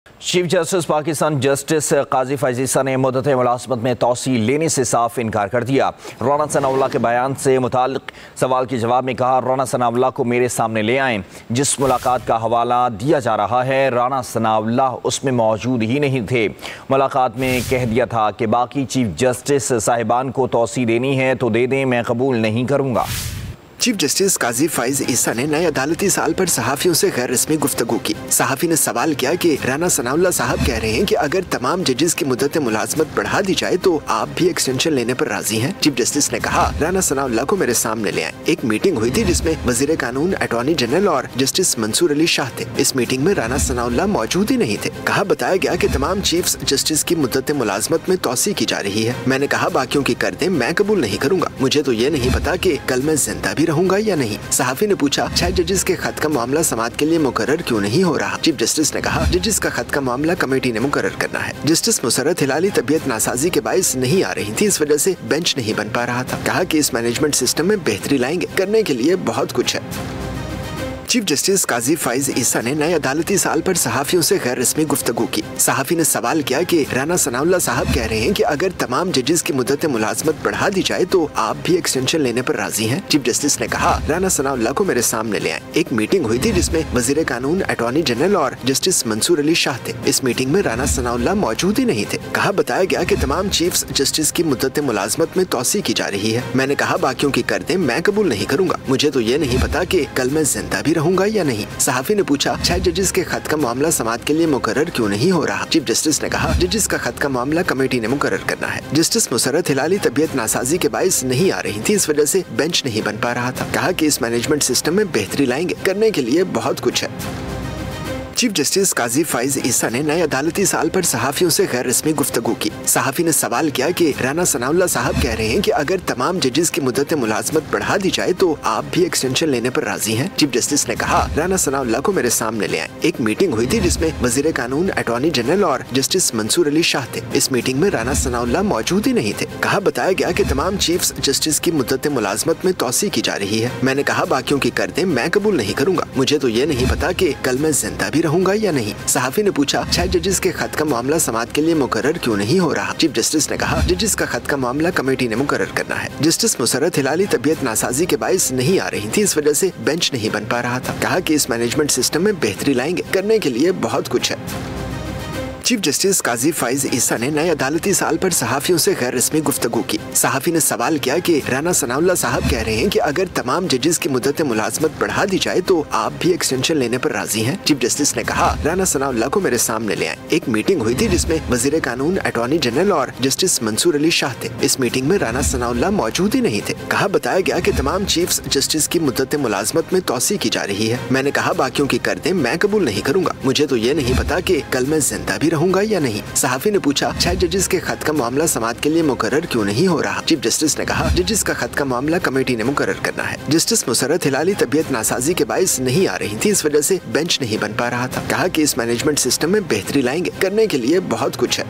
Chief justice Pakistan justice काजी फैज ईसा ने मुद्दत मुलाजमत में तोसी लेने से साफ इनकार कर दिया। राना सनाउल्लाह के बयान से मुताल्लिक सवाल के जवाब में कहा, राना सनाउल्लाह को मेरे सामने ले आएं। जिस मुलाकात का हवाला दिया जा रहा है, राना सनाउल्लाह उसमें मौजूद ही नहीं थे। मुलाकात में कह दिया था कि बाकी चीफ जस्टिस साहिबान को तोसी देनी है तो दे दें, मैं कबूल नहीं करूँगा। चीफ जस्टिस काजी फैज ईसा ने नए अदालती साल पर सहाफियों से गैर रस्मी गुफ्तगू की। सहाफी ने सवाल किया कि राना सनाउल्लाह साहब कह रहे हैं कि अगर तमाम जजेस की मुद्दत मुलाजमत बढ़ा दी जाए तो आप भी एक्सटेंशन लेने पर राजी हैं। चीफ जस्टिस ने कहा, राना सनाउल्लाह को मेरे सामने ले आए। एक मीटिंग हुई थी जिसमें वजीर कानून, अटॉर्नी जनरल और जस्टिस मंसूर अली शाह थे। इस मीटिंग में राना सनाउल्लाह मौजूद ही नहीं थे। बताया गया कि तमाम चीफ जस्टिस की मुद्दत मुलाजमत में तोसी की जा रही है। मैंने कहा बाकियों की कर दें, मैं कबूल नहीं करूँगा। मुझे तो ये नहीं पता कि कल मैं जिंदा भी रहूंगा या नहीं। सहाफी ने पूछा, 6 जजेस के खत का मामला समाअत के लिए मुकर्रर क्यों नहीं हो रहा। चीफ जस्टिस ने कहा, जजेस का खत का मामला कमेटी ने मुकर्रर करना है। जस्टिस मुसर्रत हिलाली तबीयत नासाजी के बायस नहीं आ रही थी, इस वजह से बेंच नहीं बन पा रहा था। कहा कि इस मैनेजमेंट सिस्टम में बेहतरी लाएंगे, करने के लिए बहुत कुछ है। चीफ जस्टिस काजी फैज ईसा ने नए अदालती साल पर सहाफियों से गैर रस्मी गुफ्तगू की। सहाफी ने सवाल किया कि राना सनाउल्लाह साहब कह रहे हैं कि अगर तमाम जजेस की मुद्दत मुलाजमत बढ़ा दी जाए तो आप भी एक्सटेंशन लेने पर राजी हैं। चीफ जस्टिस ने कहा, राना सनाउल्लाह को मेरे सामने ले आए। एक मीटिंग हुई थी जिसमें वजीर कानून, अटॉर्नी जनरल और जस्टिस मंसूर अली शाह थे। इस मीटिंग में राना सनाउल्लाह मौजूद ही नहीं थे। बताया गया कि तमाम चीफ जस्टिस की मुद्दत मुलाजमत में तोसी की जा रही है। मैंने कहा बाकियों की कर दें, मैं कबूल नहीं करूँगा। मुझे तो ये नहीं पता कि कल मैं जिंदा भी रहूंगा या नहीं। सहाफी ने पूछा, 6 जजेस के खत का मामला समाअत के लिए मुकर्रर क्यों नहीं हो रहा। चीफ जस्टिस ने कहा, जजेस का खत का मामला कमेटी ने मुकर्रर करना है। जस्टिस मुसर्रत हिलाली तबीयत नासाजी के बायस नहीं आ रही थी, इस वजह से बेंच नहीं बन पा रहा था। कहा कि इस मैनेजमेंट सिस्टम में बेहतरी लाएंगे, करने के लिए बहुत कुछ है। चीफ जस्टिस काजी फैज ईसा ने नए अदालती साल पर सहाफियों से गैर रस्मी गुफ्तगू की। सहाफी ने सवाल किया कि राना सनाउल्लाह साहब कह रहे हैं कि अगर तमाम जजेस की मुद्दत मुलाजमत बढ़ा दी जाए तो आप भी एक्सटेंशन लेने पर राजी हैं। चीफ जस्टिस ने कहा, राना सनाउल्लाह को मेरे सामने ले आए। एक मीटिंग हुई थी जिसमें वजीर कानून, अटॉर्नी जनरल और जस्टिस मंसूर अली शाह थे। इस मीटिंग में राना सनाउल्लाह मौजूद ही नहीं थे। बताया गया कि तमाम चीफ जस्टिस की मुद्दत मुलाजमत में तोसी की जा रही है। मैंने कहा बाकियों की कर दें, मैं कबूल नहीं करूँगा। मुझे तो ये नहीं पता कि कल मैं जिंदा भी रहूंगा या नहीं। सहाफी ने पूछा, 6 जजेस के खत का मामला समाअत के लिए मुकर्रर क्यों नहीं हो रहा। चीफ जस्टिस ने कहा, जजेस का खत का मामला कमेटी ने मुकर्रर करना है। जस्टिस मुसर्रत हिलाली तबीयत नासाजी के बायस नहीं आ रही थी, इस वजह से बेंच नहीं बन पा रहा था। कहा कि इस मैनेजमेंट सिस्टम में बेहतरी लाएंगे, करने के लिए बहुत कुछ है। चीफ जस्टिस काजी फैज ईसा ने नए अदालती साल पर सहाफियों से गैर रस्मी गुफ्तगू की। सहाफी ने सवाल किया कि राना सनाउल्लाह साहब कह रहे हैं कि अगर तमाम जजेस की मुद्दत मुलाजमत बढ़ा दी जाए तो आप भी एक्सटेंशन लेने पर राजी हैं। चीफ जस्टिस ने कहा, राना सनाउल्लाह को मेरे सामने ले आए। एक मीटिंग हुई थी जिसमें वजीर कानून, अटॉर्नी जनरल और जस्टिस मंसूर अली शाह थे। इस मीटिंग में राना सनाउल्लाह मौजूद ही नहीं थे। बताया गया कि तमाम चीफ जस्टिस की मुद्दत मुलाजमत में तोसी की जा रही है। मैंने कहा बाकियों की कर दें, मैं कबूल नहीं करूँगा। मुझे तो ये नहीं पता कि कल मैं जिंदा भी रहूंगा या नहीं। सहाफी ने पूछा, 6 जजेस के खत का मामला समाअत के लिए मुकर्रर क्यों नहीं हो रहा। चीफ जस्टिस ने कहा, जजेस का खत का मामला कमेटी ने मुकर्रर करना है। जस्टिस मुसर्रत हिलाली तबीयत नासाजी के बायस नहीं आ रही थी, इस वजह से बेंच नहीं बन पा रहा था। कहा कि इस मैनेजमेंट सिस्टम में बेहतरी लाएंगे, करने के लिए बहुत कुछ है।